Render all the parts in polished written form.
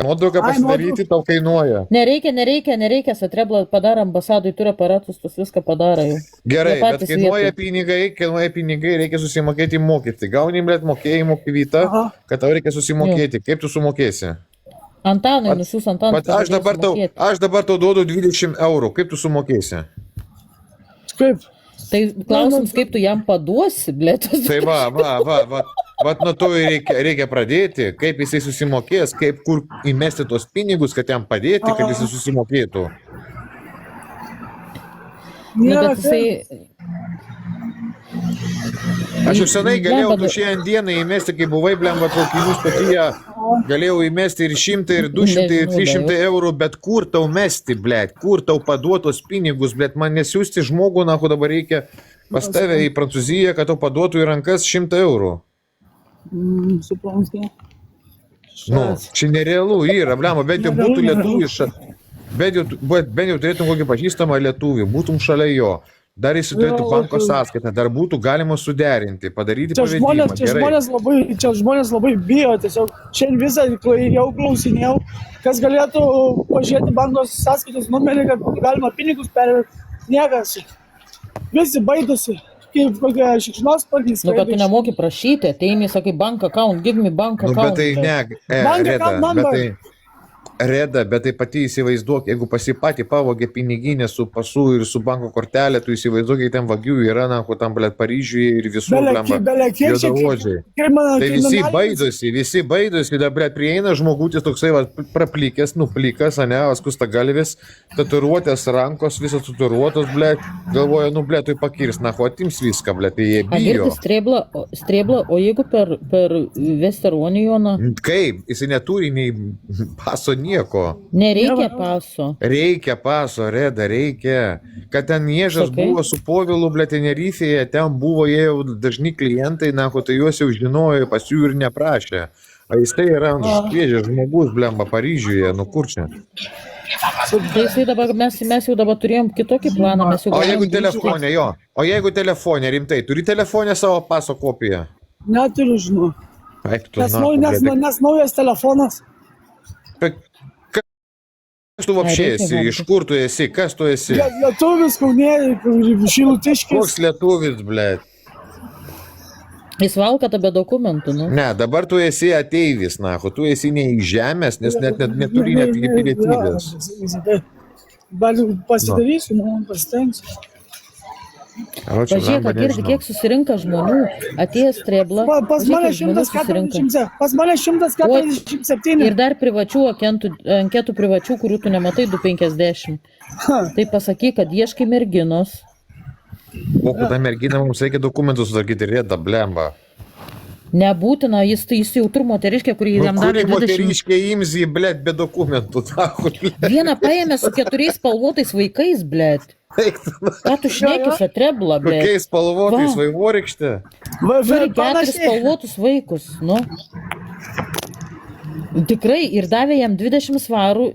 nuotrauką pasidaryti tau kainuoja. Nereikia, Satrebla padaro ambasadui, turi aparatus, tas viską padaro jau. Gerai, bet kainuoja pinigai, reikia susimokėti mokestį. Gauni, blėt, mokėjimo kvitą, kad tau reikia susimokėti. Kaip tu sumokėsi? Antanui, nusiūs Antanui. Aš dabar tau duodu 20 eurų. Kaip tu sumokėsi? Kaip? Tai klausimas, kaip tu jam paduosi, blėtus. Tai va, nuo to reikia pradėti, kaip jisai susimokės, kaip kur įmesti tos pinigus, kad jam padėti, kad jisai susimokėtų. Bet jisai... Aš jau senai galėjau tu šiandien dieną įmesti, kai buvai, blemba, traukinių stotyje, galėjau įmesti ir 100, ir 200, ir 300 eurų, bet kur tau mesti, blėt, kur tau paduotos pinigus, blėt, man nesiųsti žmogų, nahu dabar reikia pas tave į Prancūziją, kad tau paduotų į rankas 100 eurų. Suprantu. Nu, čia nerealu yra, blemba, bent jau būtų lietuvių, bent jau turėtum kokį pažįstamą lietuvį, būtum šalia jo. Dar jis turėtų banko sąskaitą, dar būtų galima suderinti, padaryti pavedimą. Čia žmonės labai bijo, tiesiog šiandien visą jau klausinėjau, kas galėtų pažiūrėti banko sąskaitos numerį, kad būtų galima pinigus pervesti. Niekas. Visi baidosi, kaip kokie šikšnosparniai. Nu, bet tu nemoki prašyti, ateini, sakai, bank account, give me bank account. Nu, bet tai ne, Reda, bet tai pati įsivaizduok, jeigu pasipatį pavogė piniginę su pasu ir su banko kortelė, tu įsivaizduok, kai ten vagių yra, na, kur tam, blėt, Paryžiuje ir visur, juodaodžiai. Tai visi baidosi, da, blėt, prieina žmogutis toksai, va, praplikęs, nuplikas, ane, vaskustagalvis, tatuiruotės rankos, visos tatuiruotos, blėt, galvoja, nu, blėt, tu pakirs, na, atims viską, blėt, tai jie bijo. Strėbla, o jeigu per Vesteronijoną? Kaip? Jisai neturi nei paso nieko. Nereikia paso. Reikia paso, Reda, reikia. Kad ten Ježas buvo su Povilu, blėt, Tenerifėje, ten buvo jie jau dažni klientai, na, tai juos jau žinojo, pas jų ir neprašė. O jis tai yra šviežias žmogus, blemba, Paryžiuje, nu kur čia? Tai jisai dabar, mes jau dabar turėjom kitokį planą. O jeigu telefonė, jo, rimtai, turi telefonė savo paso kopiją? Neturiu, žinau. Nes naujas telefonas. Kas tu vapšiai esi? Iš kur tu esi? Kas tu esi? Lietuvis, Kaunė, Šilutiškis. Koks lietuvis, blėt? Jis valkata be dokumentų, nu. Ne, dabar tu esi ateivis, nahu. Tu esi ne iš žemės, nes neturi net pilietybės. Pasidarysiu, pasitengsiu. Pažiūrėk, girdi, kiek susirinka žmonių, atėjęs Strėbla. Pas mane 147. Ir dar privačių anketų privačių, kurių tu nematai 250. Tai pasakyk, kad ieškai merginos. O kada mergina mums reikia dokumentus sutvarkyti, Reda, blemba. Nebūtina, jis jau turi moteriškę, kurį jam davė 20... moteriškė imzi, blėt, be dokumentų. Vieną paėmė su 4 spalvotais vaikais, blėt. Ką tu šnekis Satrebla, blėt? Kokiais spalvotais, vaivorykštė? Turi 4 spalvotus vaikus, nu. Tikrai, ir davė jam 20 svarų,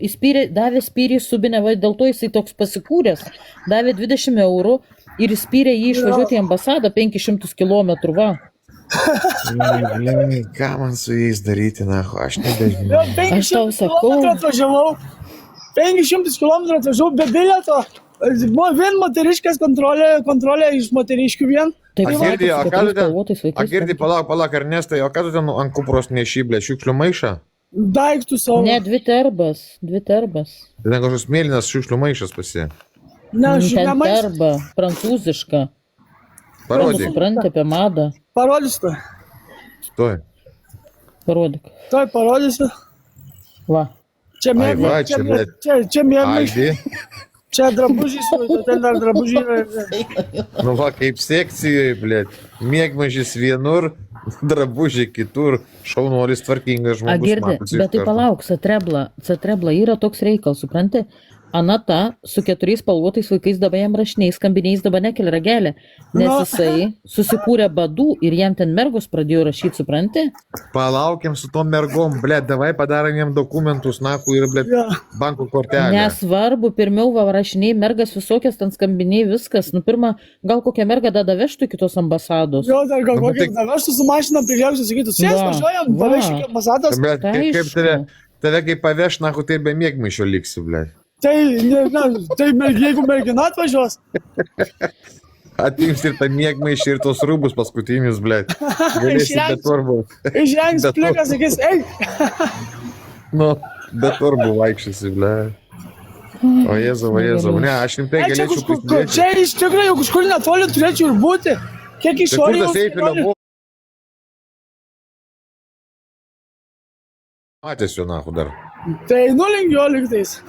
davė spyrį subinę, dėl to jisai toks pasikūręs, davė 20 eurų ir spyrė jį išvažiuoti į ambasadą 500 kilometrų, va. Ką man su jais daryti, na, aš nebežinau. Aš tau sakau. 500 km atvažiavau be bilieto. Buvo vien moteriškės kontrolė iš moteriškių vien. Girdi, palauk, Ernestai, o ką tu ten ant kupros nešiblė, šiukšlių maišą? Daiktų savo. Ne, dvi terbas. Tai ten kažkoks mėlynas šiukšlių maišas pasi. Ne, ten terba, prancūziška. Parodyk. Supranti apie madą. Parodysiu. Stoj. Parodyk. Toj parodysiu. Va. Čia mėgmai. Čia drabužys, ten dar drabužys yra. Nu va, kaip sekcijoje, blėt. Mėgmažys vienur, drabužiai kitur, šaunuolis tvarkingas žmogus. Girdi, bet tai palauk, Satrebla yra toks reikal, supranti? Anata su 4 spalvotais vaikais dabar jam rašiniais, skambiniais dabar nekelia ragelę, nes jisai susikūrė badų ir jam ten mergos pradėjo rašyti, supranti? Palaukiam su tom mergom, blėt, davai padarom jam dokumentus, naku, ir blėt, banko kortelę. Nesvarbu, pirmiau va rašiniai, mergas visokias, ten skambiniai, viskas. Nu, pirma, gal kokią mergą dada vežtų kitos ambasados. Jo, dar gal kokią vežtų su mašiną prigliausiu, sakytų, sės, važiuojam, pavežkime ambasados. Tave kaip paveš, nahu, tai be mėgmaišio liksi, ble. Tai, jeigu mergina atvažiuos, Atims ir tą mėgmaišį ir tos rūbus paskutinius, ble. Galėsi be torbų. išžengs Bet plikas, sakys, ei, Nu, be torbų vaikščiasi, ble. O Jėzau, ne, aš rimtai čia galėčiau kažkur, prisidėti. čia iš tikrųjų kažkur netoli turėčiau ir būti. Kiek Tai kur išorėjau. tas Eifelio buvo? Matęs jo, nahu, dar. Tai nulink jo liktais.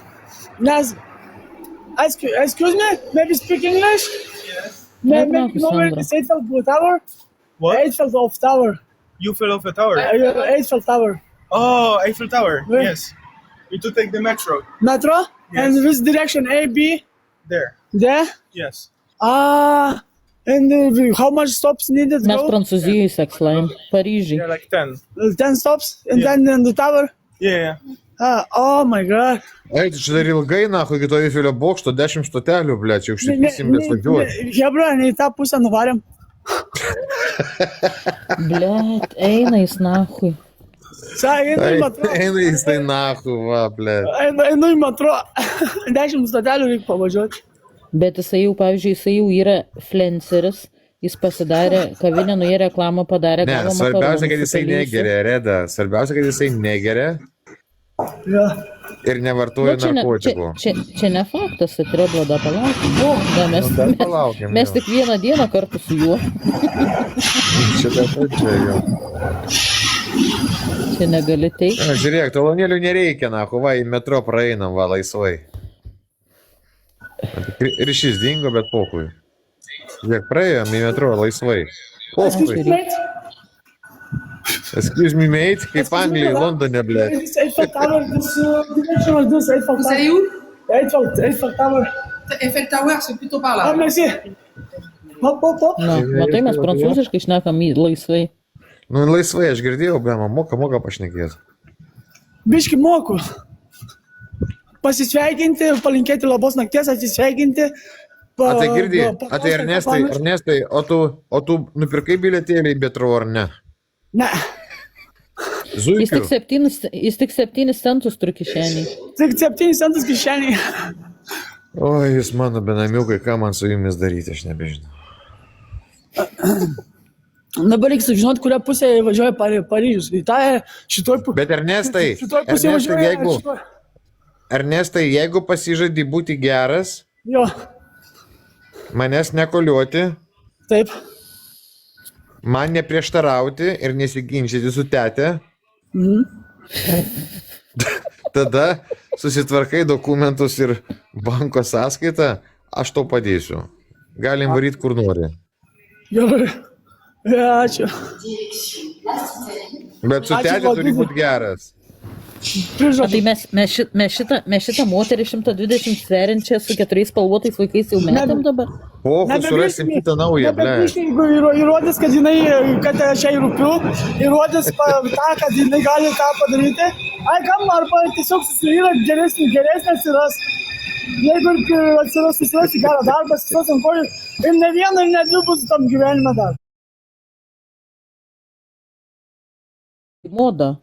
Nes, excuse me, maybe speak English? Maybe Sandra. know where this Eiffel Tower? What? Eiffel of Tower. You fell off a tower? Eiffel Tower. Oh, Eiffel Tower. Where? Yes. You to take the metro. Metro? Yes. And which direction? A, B? There. There? Yes. And how much stops needed? Mes Go? Prancūzijoje sekslaim, Paryžiai. Yeah, like 10. 10 stops? And Yeah. then in the tower? Yeah. Oh my god. Ai, tai čia dar ilgai, nahu, iki to Eifelio bokšto 10 stotelių, ble, čia užsipisim, bet važiuoti. Hebra, ne į tą pusę nuvarėm. Blet, eina jis nahui. Einu į metro. Eina jis tai nahu, va, ble. Einu į metro. 10 stotelių reikia pavažiuoti. Bet jisai jau, pavyzdžiui, jisai jau yra flenceris, jis pasidarė, kavinę nuėjo reklamą padarė. Ne, gavo svarbiausia, kad makaronų jisai su pelėsiu. negeria, Reda. Svarbiausia, kad jisai negeria Ja. ir nevartoja Nu, čia, ne, narkotikų. čia ne faktas, tai treblo da palaukim. Da, mes, Dar mes, palaukim, mes jo. tik vieną dieną kartu su juo. Čia dabar čia jau. Čia negali teikti. Na, žiūrėk, talonėlių nereikia, nahu, va, į metro praeinam, va, laisvai. Ryšys dingo, bet pokui. Žiūrėk, praėjom į metro laisvai. Pokui. Excuse me, mate, kaip Anglijai, Londone, ble. This Eiffel Tower, this direction of this Eiffel Vous Tower. allez où? Eiffel Tower. Eiffel Tower, c'est plutôt par Ah, là. merci. Hop, hop, hop. Na, matai, mes prancūziškai šnekam laisvai. Nu, laisvai, aš girdėjau, blema, moka pašnekėti. Biški moku. Pasisveikinti, palinkėti labos nakties, atsisveikinti. A tai girdi, a tai Ernestai, o tu nupirkai bilietėlį į metro ar ne? Ne, Zuikiu. Jis tik 7 centus turi kišenį. tik 7 centus kišeniai. Oi, jūs mano benamiukai, ką man su jumis daryti, aš nebežinau. Dabar reikia sužinoti, kurią pusę važiuoja Paryžius. Į tą šitoj pusę. Bet Ernestai, Šitoj pusė važiuoja. Ernestai, jeigu pasižadi būti geras, Jo, manęs nekoliuoti, taip. man neprieštarauti ir nesiginčyti su tete, tada susitvarkai dokumentus ir banko sąskaitą, aš tau padėsiu. Galim varyti kur nori. Gerai. Ja, ačiū. Bet su Ačiū, tete turi Valdymai. būti geras. Tai Prižadu. mes šitą moterį 120 sveriančią su 4 spalvotais vaikais jau metėm dabar. Pohu, surasim kitą naują, ble. Jeigu įrodys, kad jinai, kad aš jai rūpiu, įrodys tą, kad jinai gali tą padaryti, ai kam, arba tiesiog susiryra geresnė atsiras. Jeigu atsiras susirasti gerą darbą, susirasti ant kojų, ir ne vieną, ir ne dvi bus tam gyvenime dar. Moda.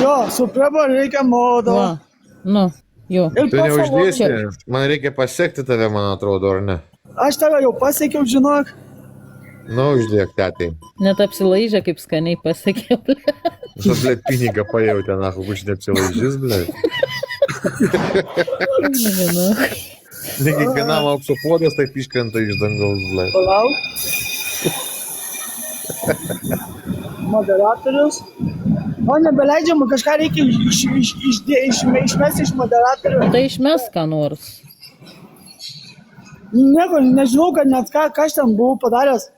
Jo, su prebo reikia modo. Va. Nu, jo. Ir Tu pats neuždėsi, savo- man reikia pasiekti tave, man atrodo, ar ne? Aš tave jau pasiekiau, žinok. Nu, uždėk tetai. Net apsilaižę, kaip skaniai pasakė. Tu, ble, pinigą pajautė, nahu, už neapsilaižys, ble. Nežinau. Ne kiekvienam aukso puodas taip iškrenta iš dangaus, ble. Palauk. Moderatorius. O nebeleidžiama, kažką reikia išmesti iš moderatorių. Tai išmes ką nors. Nieko, nežinau, kad net ką aš ten buvau padaręs.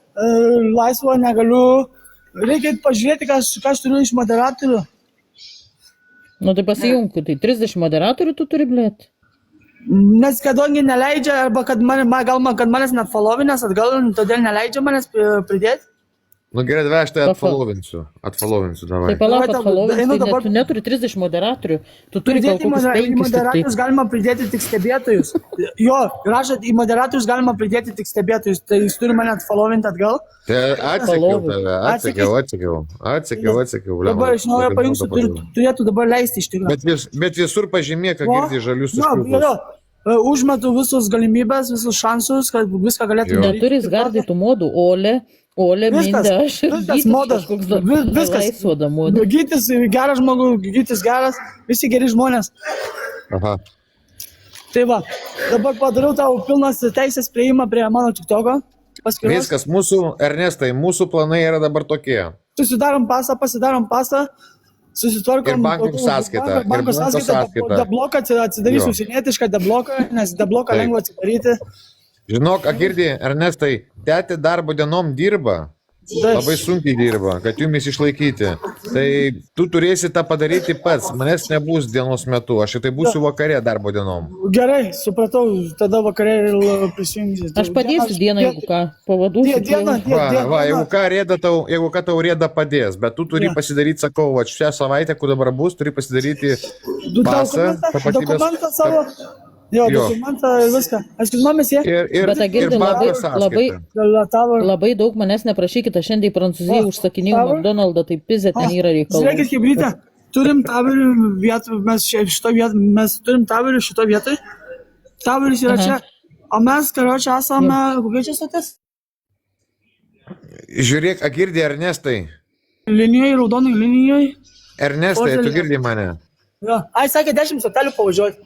Laisvo negaliu. Reikia pažiūrėti, ką aš turiu iš moderatorių. Nu tai pasijungų, tai 30 moderatorių tu turi, blėt. Nes kadangi neleidžia, arba kad manęs net follovinės atgal, todėl neleidžia manęs pridėti. Nu gerai, atvežti, Pafol- atfalovinsiu, Tai davai. palauk, Davai, kad followins, einu tai dabar- tu neturi 30 moderatorių, tu turi gal Pridėti kokius į 5 tik tai. moderatorius galima pridėti tik stebėtojus. Jo, rašot, į moderatorius galima pridėti tik stebėtojus. Tai jis turi mane atfollowinti atgal. Tai atsakiau tave, atsakiau. Dabar iš naujo paimsiu, turėtų dabar leisti iš tikrųjų. Bet visur pažymė, kad Va. girdi žalius Jo, užkliukus. jo. Užmetu visus galimybės, visus šansus, kad viską galėtų Jo. Neturi gardytų modų, Ole, Viskas, mindė, aš ir viskas, Gytis modas, kažkoks viskas. laisvoda modų. Gytis geras žmogus, Gytis geras, visi geri žmonės. Aha. Tai va, dabar padariau tau pilnas teisės prieimą prie mano TikToko. Paskyros. Viskas, Ernestai, mūsų planai yra dabar tokie. Susidarom pasą, pasidarom pasą, susitvarkom. Ir bankų sąskaitą, Banko ir banko sąskaitą, sąskaitą. debloką atsidarysiu Jo. užsienietišką debloką, nes debloką Taip. lengva atsidaryti. Žinok, girdi, Ernestai, tėtė darbo dienom dirba. Taip. Labai sunkiai dirba, kad jumis išlaikyti. Tai tu turėsi tą padaryti pats, manęs nebus dienos metu, aš tai būsiu vakare darbo dienom. Gerai, supratau, tada vakarė ir prisijungsiu. Aš padėsiu dieną, jeigu ką, pavaduosiu. Dieną, Va, jeigu ką tau rėda padės, bet tu turi Jo. pasidaryti, sakau, va, šią savaitę, kur dabar bus, turi pasidaryti pasą, Dokumentą savo. Jo, Jo. dokumentą ir viską. Aš žinomis jie. ir Bet Agirdi banko labai- sąskaitą. Tavo. Labai daug manęs neprašykite, aš šiandien į Prancūziją O, užsakinėjau tavo? McDonald'ą, tai pizė ten yra reikalų. Žiūrėkit, Hebrytė, turim taverį vietą, mes turim taverį šito vietoj. Taveris yra Aha. čia. O mes, karočią, esame, kokia čia stotis? Žiūrėk, girdi, Ernestai. Linijoje, raudonai linijoje. Ernestai, tu girdi mane. Jo. Ai, sakė, 10 stotelių pavažiuoti.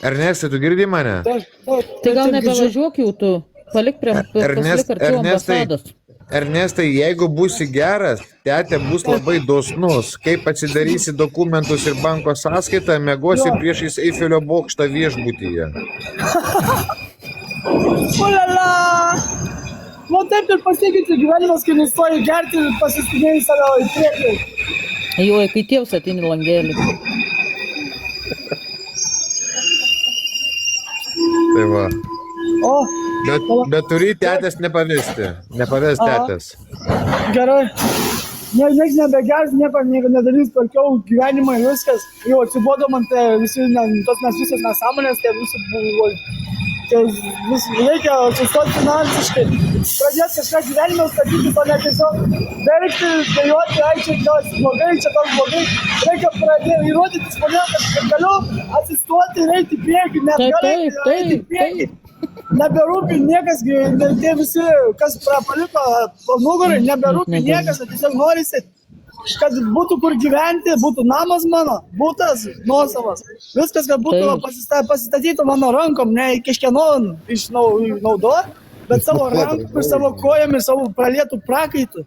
Ernestai, tu girdi mane. Taip, taip. Tai gal taip, girdžiu. nebevažiuok jau tu, palik arčiau ambasados. Ernestai, jeigu būsi geras, tėtė bus labai dosnus. Kaip atsidarysi dokumentus ir banko sąskaitą, mėgosi Jo. priešais Eifelio bokštą viešbutyje. Ulala! Nu taip ir pasikeitė gyvenimas, kai nustoji gerti ir pasistumėjai save į priekį. Jo, kai tėvs ateini langelį. Tai va. O, Bet turi tėtės nepavesti. Nepavest Aha. tėtės. gerai. Niekas nebegers, nieko nedarys, tvarkiau gyvenimą ir viskas. Jau atsibodo man tai visi, tos mes visos nesąmonės, tai visi buvo. Tai vis reikia atsistoti finansiškai. Pradėti kažką gyvenime statyti, o ne tiesiog verkti, dėjoti, ai čia tas blogai, čia tas blogai. Reikia pradėti įrodyti žmonėms, kad galiu atsistoti ir eiti į priekį, net Taip, gerai taip, eiti į taip, priekį. Neberūpi niekas, tie visi, kas paliko nugarai, neberūpi niekas, tiesiog norisi, kad būtų kur gyventi, būtų namas mano, būtas, nuosavas. Viskas, kad būtų pasistatytų mano rankom, ne kažkieno išnaudoti, bet savo rankom ir savo kojom ir savo pralietų prakaitų.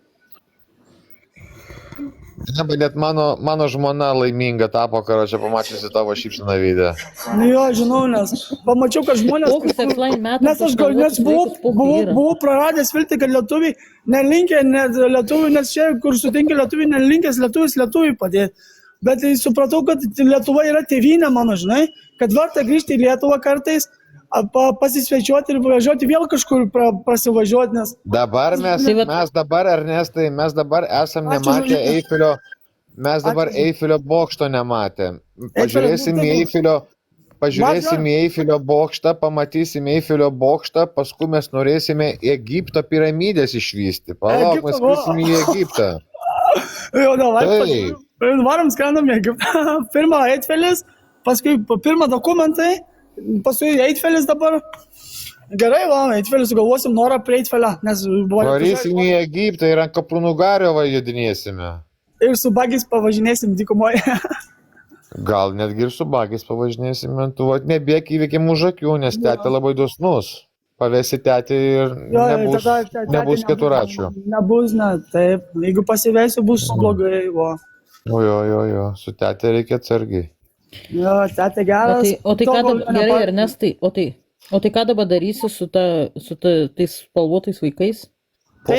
Ne, bet net mano žmona laiminga tapo, karočią, pamačiusi tavo šypseną veidę. Nu jo, žinau, nes pamačiau, kad žmonės... Kokius seksline metams Nes aš gal, nes buvau praradęs viltį, kad lietuviai nelinkė, nes čia, kur sutinki lietuviai, nelinkęs lietuviai padėti. Bet tai supratau, kad Lietuva yra tėvynė mano, žinai, kad verta grįžti į Lietuvą kartais, pasisvečiuoti ir važiuoti vėl kažkur prasivažiuoti, nes... Dabar mes dabar, Ernestai, mes dabar esam nematę Eifelio, mes dabar Eifelio bokšto nematę. Pažiūrėsim į Eifelio bokštą, pamatysim Eifelio bokštą, paskui mes norėsime Egipto piramidės išvysti. Palauk, mes skrisim į Egiptą. Jo, davai, Taip. varom skrendam į Egiptą. Pirma Eitfelis, paskui pirma dokumentai, paskui Eitfelis dabar. Gerai, va, Eitfelis sugalvosim norą prie Eitfelio, nes... Varysim į Egiptą ir ant Kaprūnugario vajudinėsime. Ir su bagais pavažinėsim dykumoje. Gal netgi ir su bagais pavažinėsime, tu nebėk įveikim už akių, nes tėtė labai dosnus. Pavesi tėtį ir nebus keturačių. Nebus, ne, taip. Jeigu pasivesiu, bus blogai, va. Jo, su tėtė reikia atsargiai. Jo, tėtė geras. O tai ką dabar, gerai, Ernestai, o tai ką dabar darysi su tais spalvotais vaikais? Tai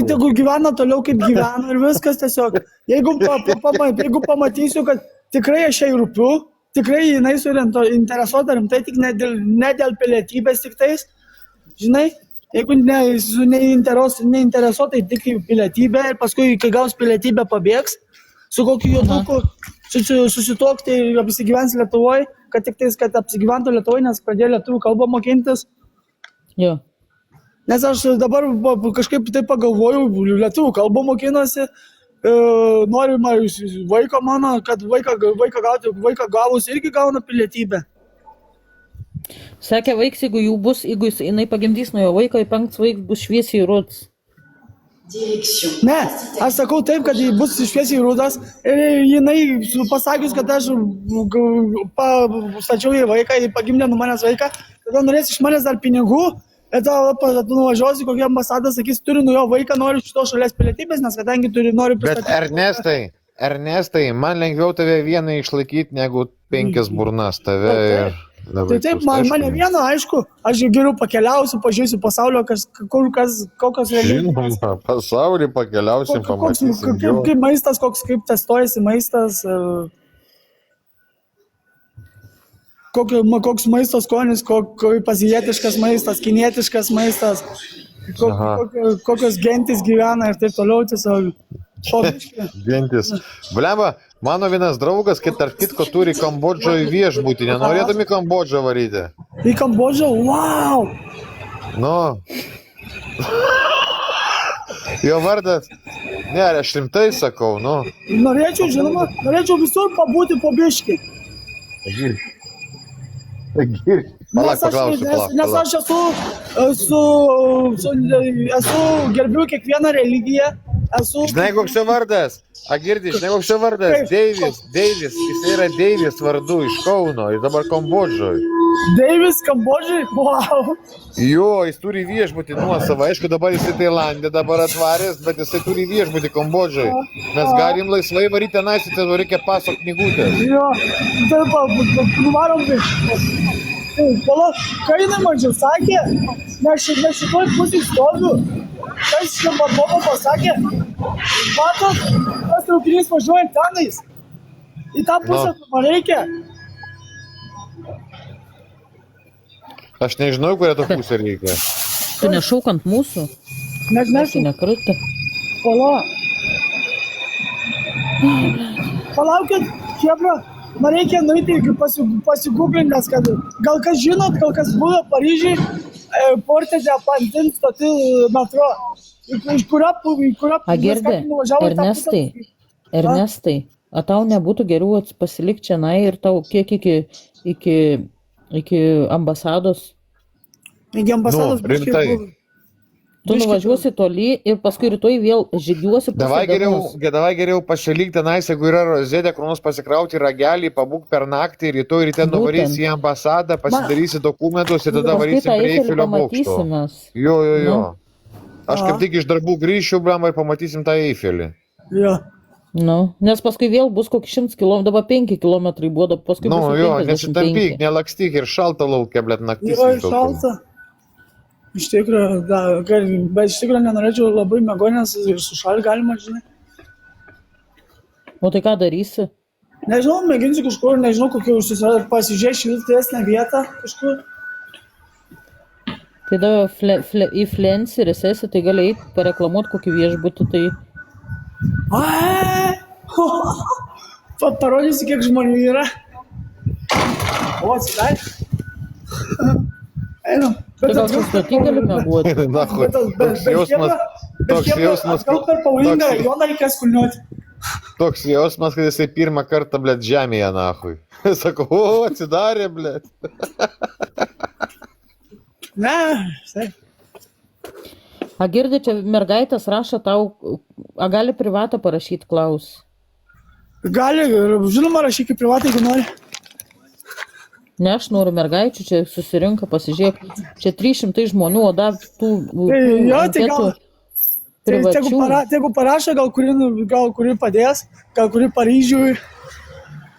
tegu gyvena toliau kaip gyvena ir viskas tiesiog. Jeigu pamatysiu, kad tikrai aš jai rūpiu, tikrai jinai suinteresuota rimtai, tik ne dėl pilietybės tik tais, žinai, Jeigu neinteresuotai tik į pilietybę ir paskui, kai gaus pilietybę, pabėgs, su kokiu juoduku susituokti ir apsigyvens Lietuvoje, kad tik tais, kad apsigyventų Lietuvoje, nes pradėjo lietuvių kalbą mokintis. Jo. Nes aš dabar kažkaip tai pagalvojau, lietuvių kalbą mokinosi, noriu vaiko mano, kad vaiką gavus irgi gauna pilietybę. Sakė vaiks, jeigu jinai pagimdys nuo jo vaiką, 5 vaikas bus šviesiai rudas. Ne, aš sakau taip, kad jis bus šviesiai rudas ir jinai pasakius, kad aš stačiau į vaiką, jis pagimdė nuo manęs vaiką, tada norės iš manęs dar pinigų, ir tada nuvažiuosi kokią ambasadą, sakys, turiu nuo jo vaiką, noriu šitos šalies pilietybės, nes kadangi noriu pristatyti. Bet Ernestai, man lengviau tave vieną išlaikyti, negu 5 burnas tave ir... Tai taip, mane vieną, aišku, aš geriau pakeliausiu, pažiūrėsiu pasaulio, kokios Žinoma, pasaulį pakeliausim, pamatysim. Kaip maistas, kaip testuojasi maistas, koks maisto skonis, azijietiškas maistas, kinietiškas maistas, kokios gentis gyvena ir taip toliau, tiesiog. Gentis. Blemba, mano vienas draugas, tarp kitko, turi Kambodžoje viešbutį. Nenorėtum į Kambodžą varyti? Į Kambodžą? Wow! Nu. Jo vardas. Ne, aš rimtai sakau, nu. Norėčiau, žinoma, visur pabūti po biškį. Nes aš esu gerbiu kiekvieną religiją. Žinai, koks jo vardas? Girdi, žinai, koks jo vardas? Deivis, jis yra Deivis vardu iš Kauno ir dabar Kambodžoje. Deivis Kambodžoje? Wow! Jo, jis turi viešbutį nuosavą, aišku, dabar jis į Tailandę dabar atvarės, bet jisai turi viešbutį Kambodžoje. Mes galim laisvai varyti tenais, tai reikia paso knygutės. Jo, taip, nuvarom viešbutį. Kai jinai man čia sakė, nes šitoj pusėj stoviu, kas čia Barbovo pasakė, matot, tas traukinys važiuoja tenais, į tą pusę man reikia. Aš nežinau, kurią tą pusę reikia. Tu nešauk ant mūsų? Nežinau. Nekrutą. Palaukit, Hebra, man reikia nueiti pasigūglinti, nes kad gal kas žinot, gal kas buvo Paryžiai, Porte de Pantin stoti metro. Iš kurio Girdi, Ernestai, a tau nebūtų geriau pasilikti čia ir tau kiek iki ambasados? Iki ambasados rimtai. Tu nuvažiuosi toli ir paskui rytoj vėl žygiuosi. Davai geriau pasilik tenais, jeigu yra rozetė, kur nors pasikrauti ragelį, pabūk per naktį, rytoj ryte nuvarysi į ambasadą, pasidarysi dokumentus ir tada varysi prie Eifelio bokšto. Jo. Aš kaip tik iš darbų grįšiu, blemba, ir pamatysim tą Eifelį. Jo. Nes paskui vėl bus kokį 100 km, dabar 5 km buvo, paskui bus 55. Nesitampyk, nelakstyk ir šalta laukia, blėt, naktis. Jo, šalta. Iš tikrųjų, bet iš tikrųjų nenorėčiau labai mėgo, nes sušalti galima, žinai. O tai ką darysi? Nežinau, mėginsiu kažkur, nežinau, kokį pasižiūrėti šiltesnę vietą kažkur. Tai dabar influenceris esi, tai gali eiti pareklamuoti kokį viešbutį, tai... Parodysi, kiek žmonių yra. O, atsidai. Einam. Tai gal sustatį gali mėguoti? Toks jausmas, gal per pavojingą rajoną reikės kulniuoti. Toks jausmas, kad jisai pirmą kartą, blėt, žemėje, nahui. Sakau, atsidarė, blėt. Ne, taip. Girdi, čia mergaitės rašo tau, gali privatą parašyti, Klaus? Gali, žinoma, rašyk į privatą, jeigu nori. Ne, aš noriu mergaičių, čia susirinka, pasižiūrėk, čia 300 žmonių, o dar tų anketų privačių. Jeigu parašo, gal kuri padės, gal kuri Paryžiui,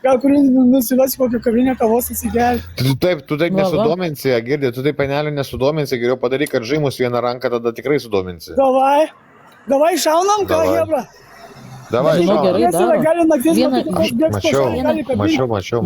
gal kuri nusivesi kokią kavinę kavos įsigerti. Tu taip nesudominsi, Girdi, tu taip panelį nesudominsi, geriau padaryk, kad žaimus vieną ranką, tada tikrai sudominsi. Davai šaunam, ką, Hebra? Davai, Žinau, šaunam. gerai. Jis yra daro. gali naktis Vieną-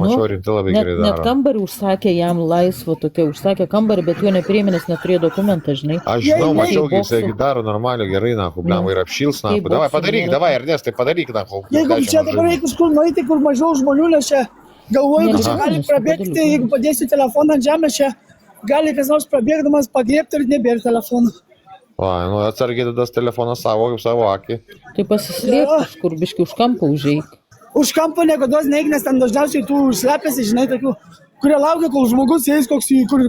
Mačiau, rimtai labai gerai Net daro. kambarį užsakė jam laisvo tokia, užsakė kambarį, bet jo nepriėmė, nes neturėjo dokumentą, žinai. Aš žinau, Jei- mačiau, jei- jisai daro normaliai gerai, nahu, blemba, ir apšils, nahu. Jei Davai, boksų padaryk, nėra. davai, Ernestai, padaryk, nahu. Jeigu čia dabar reikia kažkur nueiti, kur mažiau žmonių, nes čia galvoju, kad čia Aha. gali prabėgti, jeigu padėsiu telefoną ant žemės, čia gali kas nors prabėgdamas pagriebti ir nebėra telefono. Va, nu atsargiai tada telefoną savo akį. Tai pasislėp kažkur, biški už kampą užeik. Už kampo niekada neik, nes ten dažniausiai tų slepiasi, žinai, tokių, kurie laukia, kol žmogus eis koks į kur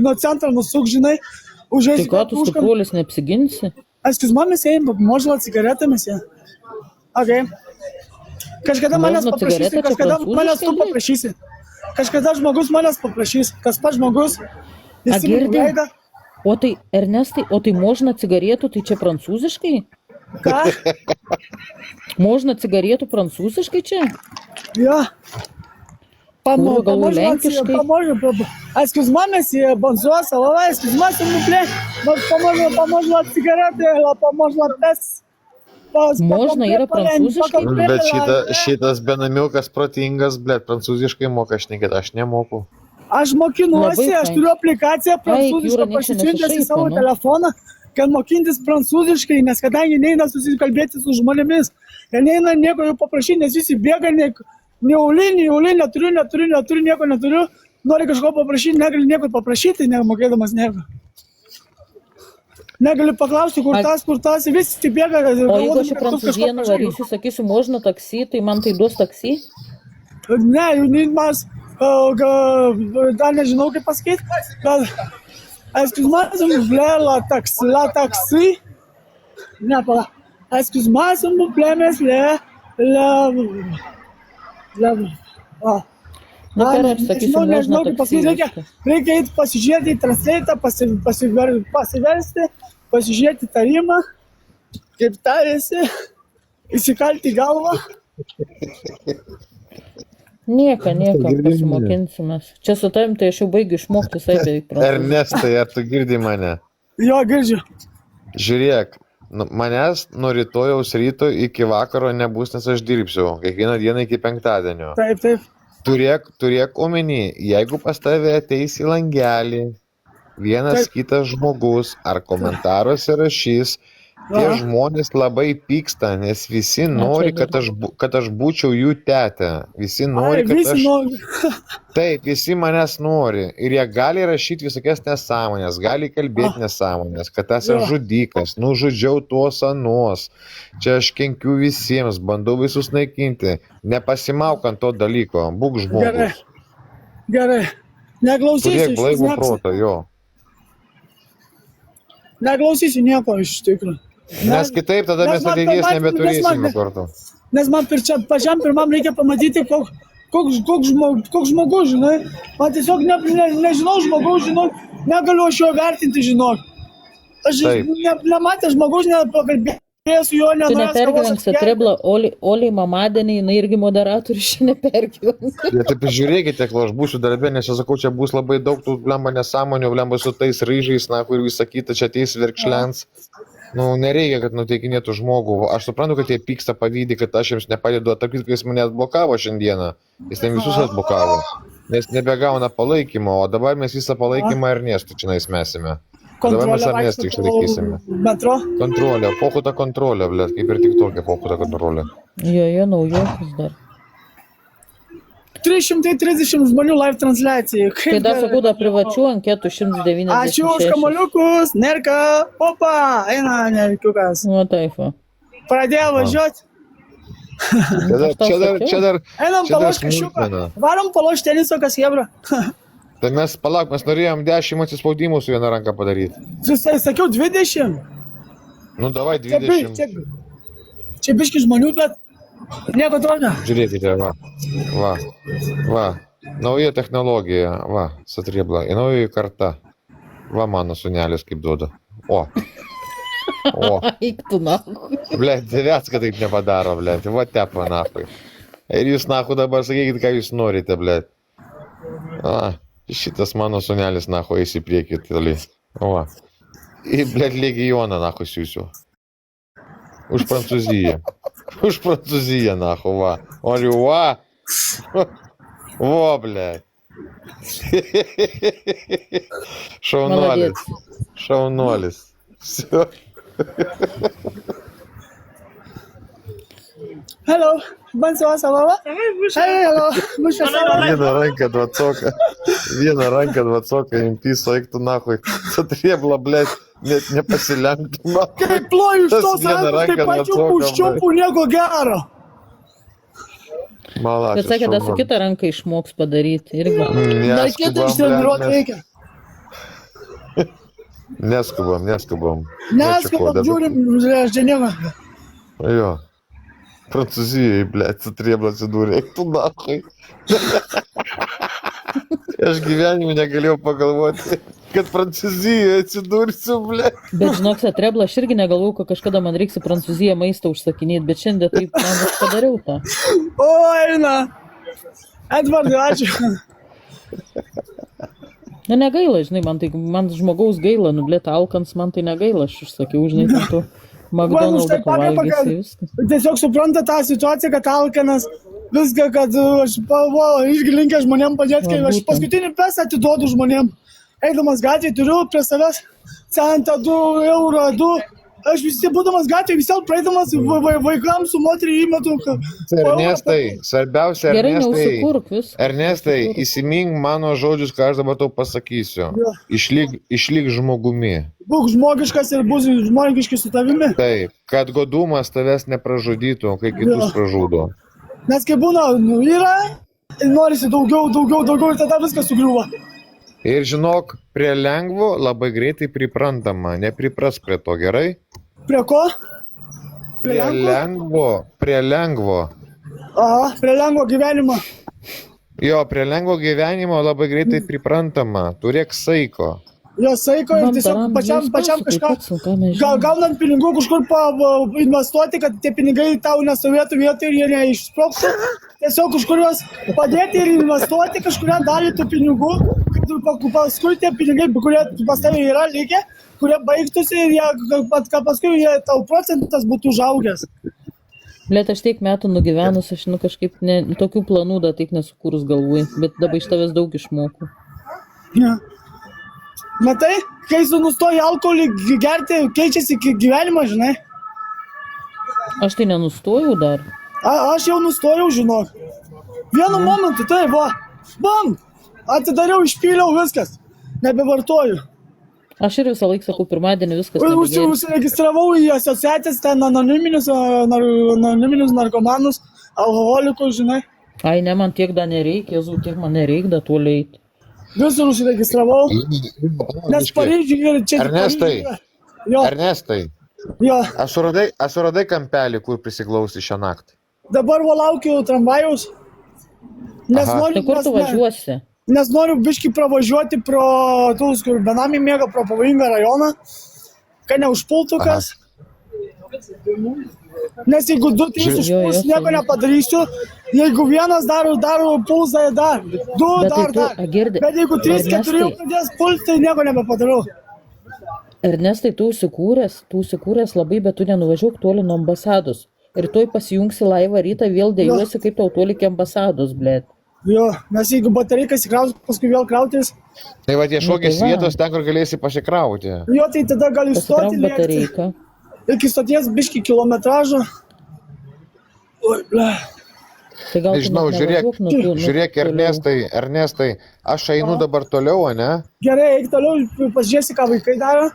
nuo centro nusuk, žinai, Tai užeis. ką tu stipruolis neapsiginsi? Excuse, mes ėjom, možda cigaretėmis, jie. Ok. Kažkada manęs Можно paprašysi, cigaretę, čia kažkada manęs tu prancūziškai, paprašysi. Kažkada žmogus manęs paprašys, tas pats žmogus. Jis girdi? veidą. O tai, Ernestai, o tai можно cigaretų, tai čia prancūziškai? Ką? Можно cigaretų prancūziškai čia? Jo. Kurva, galvoju, lenkiškai. Excuse, mes je bonsoir, ça va, excuse-moi, s'il vous plaît. Поможе la cigaretė, поможе la pes. Можно yra prancūziškai? Bet šitas benamiukas protingas, blėt, prancūziškai moka šnekėti, aš nemoku. Aš mokinuosi, Labai aš fain. turiu aplikaciją Jūra, prancūzišką nieks čia pasisiuntęs į savo nesišaipo, nu. telefoną, kad mokintis prancūziškai, nes kadangi neina susikalbėti su žmonėmis, ir neina nieko jų paprašyti, nes visi bėga, neuli, neturiu, nieko neturiu, nori kažko paprašyti, negali nieko paprašyti, nemokėdamas nieko. Negali paklausti, kur tas, visi bėga. O jeigu aš į Prancūziją nuvarysiu, sakysiu, можно taksi, tai man tai duos taksi? Ne, jaunimas, dar nežinau kaip pasakyti, bet excuse-moi, s'il vous plaît, la taksi, ne, pala, excuse-moi, s'il vous plaît, mes Nu, gerai, aš sakysiu, можно nežinau kaip taksi. pasakyti, viskas. reikia eiti pasižiūrėti į translate'ą, pasiversti, pasižiūrėti tarimą, kaip tarėsi, įsikalti galvą. Nieko, pasimokinsimės. Čia su tavim, tai aš jau baigiu išmokti visai beveik prancūziškai. Ernestai, ar tu girdi mane? Jo, girdžiu. Žiūrėk, manęs nuo rytojaus ryto iki vakaro nebus, nes aš dirbsiu. Kiekvieną dieną iki penktadienio. Taip. Turėk omeny, jeigu pas tave ateis į langelį vienas kitas žmogus ar komentaruose rašys, tie žmonės labai pyksta, nes visi nori, kad aš būčiau jų tetė. Visi nori, kad aš... Taip, visi manęs nori. Ir jie gali rašyti visokias nesąmonės, gali kalbėti nesąmonės, kad esu žudikas, nužudžiau tuos anos. Čia aš kenkiu visiems, bandau visus naikinti. Nepasimauk ant to dalyko, būk žmogus. Gerai. Neklausysiu. Turėk blaivų protą, jo. Neklausysiu nieko iš tikrųjų. Nes kitaip tada mes ateities nebeturėsime kartu. Nes man pačiam pirmam reikia pamatyti, koks žmogus, žinai. Man tiesiog nežinau žmogaus, žinau, negaliu aš jo vertinti, žinok. Aš nematęs žmogus, nepakalbėjęs su juo, Tu nepergyvenk, Trebla, Oliai mamadienį, jinai irgi moderatorius, čia nepergyvenk. Ja, taip žiūrėkite, kol aš būsiu darbė, nes aš sakau, čia bus labai daug tų blemba nesąmonių, blemba su tais ryžiais, ir visą kitą, čia ateis verkšlens. Nu, nereikia, kad nuteikinėtų žmogų. Aš suprantu, kad jie pyksta pavydį, kad aš jiems nepadedu. Tarp kitko, jis mane atblokavo šiandieną. Jis ten visus atblokavo. Nes nebegauna palaikymo, o dabar mes visą palaikymą Ernestų čia mesime. Dabar mes Ernestą išlaikysime. Metro? Kontrolė, pokuta kontrolė, blėt, kaip ir tik tokia pokuta kontrolė. Jo, naujokas dar. 330 žmonių live transliacijai. Tai dar sakau, dar privačių anketų 196. Ačiū už kamoliukus, Nerka, opa, eina Nerkiukas. Nu, taip, va. Pradėjo važiuoti. Čia dar Einam palošti kašiuką. smulkmena. Varom palošti teniso, kas hebra. Tai mes norėjom 10 atsispaudimų su viena ranka padaryti. Sakiau 20. Nu, davai 20. Čia biški žmonių, bet nieko tokio. Žiūrėkite, va. Nauja technologija, va, Satriebla. Ir naujoji karta. Va, mano sunelis kaip duoda. O. Eik tu nahu. Blet, Devecka taip nepadaro, blet. Va, tepa nafai. Ir jūs nahu dabar sakykit, ką jūs norite, blet. Šitas mano sunelis nahu eis į priekį toli. Va. Ir, blet, legioną nahu siūsiu. Už Prancūziją. Už Prancūziją, nahu, va. Oliuva. Vo, blėt. Šaunuolis. Молодец. Šaunuolis. Все. Hello, Bansuo Savava. Hey, hello, Mušė Savava. Vieną ranką dvacoką impiso, eiktų nahui. Satriebla, blėt, net nepasilenktų. Kai ploju iš Tas tos vieną rankos, tai ranką pačiu atšoka, užčiupu nieko gero. Malačius. Bet sakė, dar su kita ranka išmoks padaryti. Irgi. Na, kitą ištreniruoti reikia. Neskubam. Neskubam, žiūrim, ženiemą. Jo. Prancūzijai, blėt, satriebla atsidūrė. Eiktų nahui. Aš gyvenime negalėjau pagalvoti, kad Prancūzijoje atsidursiu, blėt. Bet žinok, Trebla, aš irgi negalvojau, kad kažkada man reiks į Prancūziją maistą užsakinėti, bet šiandien taip man aš padariau tą. O, eina. Edvardai, ačiū. Na, negaila, žinai, man žmogaus gaila, nublėta alkans, man tai negaila, aš užsakiau, žinai, ten tu McDonald'ą pavalgysi viską. Tiesiog supranta tą situaciją, kad alkanas, viską, kad aš irgi linkęs žmonėm padėti, kai aš paskutinį pesą atiduodu žmonėm. Eidamas gatvėje turiu prie savęs centą, 2 eurą, 2. Aš visi būdamas gatvėje, visi praeidamas vaikams su moterį įmetu. Ernestai, svarbiausia, Gerai, neužsikurk viską. Ernestai, įsimink mano žodžius, ką aš dabar tau pasakysiu. Jo. Išlik žmogumi. Būk žmogiškas ir bus žmogiški su tavimi. Taip, kad godumas tavęs nepražudytų, kai kitus pražudo. Nes kai būna, yra, norisi daugiau ir tada viskas sugriūva. Ir žinok, prie lengvo labai greitai priprantama, nepripras prie to, gerai? Prie ko? Prie lengvo. Aha, prie lengvo gyvenimo. Jo, prie lengvo gyvenimo labai greitai priprantama, turėk saiko. Jo saiko ir tiesiog pačiam kažką, gaunant pinigų kažkur investuoti, kad tie pinigai tau nestovėtų vietoj ir jie neišsprogtų. Tiesiog kažkur juos padėti ir investuoti kažkurią dalį tų pinigų, kad paskui tie pinigai, kurie pas tavai yra likę, kurie baigtųsi ir paskui tau procentas būtų užaugęs. Blet, aš tiek metų nugyvenus, aš kažkaip tokių planų dar taip nesukūrus galvui, bet dabar iš tavęs daug išmokau. Ja. Matai, kai tu nustoji alkoholį gerti, keičiasi gyvenimą, žinai. Aš tai nenustojau dar. Aš jau nustojau, žinok. Vienu momentu, tai va, bam, atidariau, išpyliau viskas, nebevartoju. Aš ir visą laiką sakau, pirmadienį viskas Užsiregistravau į asociacijas, ten anoniminius narkomanus, alkoholikus, žinai. Ai, ne, man tiek dar nereikia, Jėzau, tiek man nereikia dar tuo leiti. Visur užsiregistravau, nes Paryžiuje ir čia... Ernestai, Jo. aš suradai kampelį, kur prisiklausi šią naktį. Dabar laukiu tramvajaus, Tai kur tu važiuosi? Nes noriu biškį pravažiuoti pro tūs, kur benamiai miega, pro pavojingą rajoną, kad neužpultų kas. Nes jeigu 2-3 užpuls, nieko nepadarysiu, jeigu vienas daro pulsą, dar 2 dar. Bet jeigu 3-4 pradės pulti, tai nieko nebepadarau. Ernestai, tu užsikūręs labai, bet tu nenuvažiuok toli nuo ambasados. Ir tuoj pasijungsi laivą rytą, vėl dėjuosi, kaip tau toli iki ambasados, blėt. Jo, nes jeigu baterikas įkraus, paskui vėl krautis. Tai va, ieškokis vietos ten, kur galėsi pasikrauti. Jo, tai tada gali stoti lėkti. Iki stoties biškį kilometražo. Oi, ble. Tai gal nežinau, žiūrėk, Ernestai, aš einu dabar toliau, ne? Gerai, eik toliau, pasižiūrėsi, ką vaikai daro.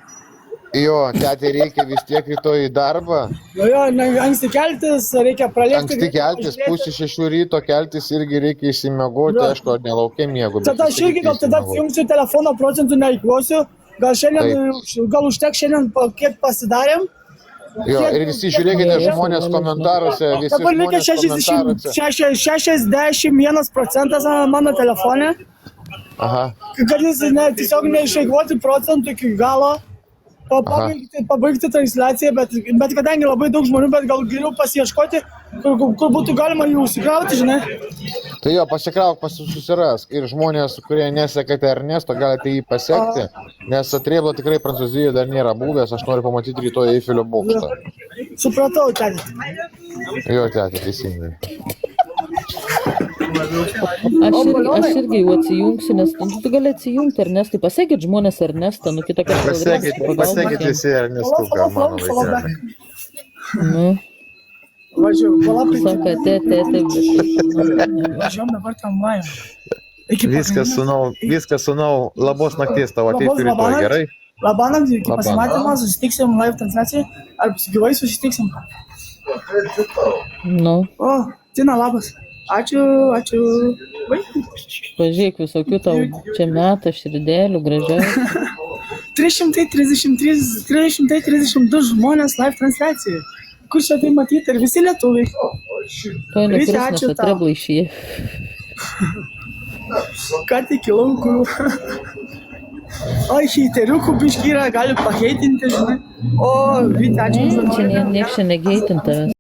Jo, tetė reikia vis tiek rytoj į darbą. Jo, anksti keltis, reikia pralėkti. Anksti keltis, 5:30 ryto keltis irgi reikia įsimiegoti, aišku, nelaukia miego. Tada aš irgi gal tada jungsiu telefono, procentų neįkvosiu. Gal užtek šiandien, kiek pasidarėm. Jo, ir visi žiūrėkite žmonės komentaruose, dabar likę 61% mano telefone. Aha. Kad jis tiesiog neišeikvoti procentų iki galo. Pabaigti transliaciją, bet kadangi labai daug žmonių, bet gal geriau pasiieškoti, kur būtų galima jų užsikrauti, žinai. Tai jo, pasikrauk, susirask. Ir žmonės, kurie nesekate Ernesto, galite jį pasiekti, nes Trebla tikrai Prancūzijoje dar nėra buvęs, aš noriu pamatyti rytoj Eifelio bokštą. Supratau, ten. Jo, tėti, teisingai. Aš irgi jau atsijungsiu, nes tu gali atsijungti, Ernestai. Pasakykit žmonės Ernestą, nu kitą kartą. Pasakykit visi Ernestuką, mano vaikelį. Nu, Važiuoju, palapai. sako, tėtė. Važiuojam dabar tam važiuojam. Viskas, sūnau, labos nakties tavo ateisiu rytoj, gerai? Labanakt, iki Labanakt. pasimatymo, susitiksim live transliacijai, ar gyvai susitiksim. Nu, O, Tina, labas. Ačiū. Vai. pažiūrėk, visokių tau čia meta širdėlių, gražiai. 332 žmonės live transliacijai. Kur čia tai matyti? Ir visi lietuviai. Tuoj nukris, nes ačiū tau. atrebla išėję. Ką tik į laukų. O, heiteriukų biškį yra, gali paheitinti, žinai. O, Vytė, ačiū. Ne, čia nieks čia negeitin tavęs.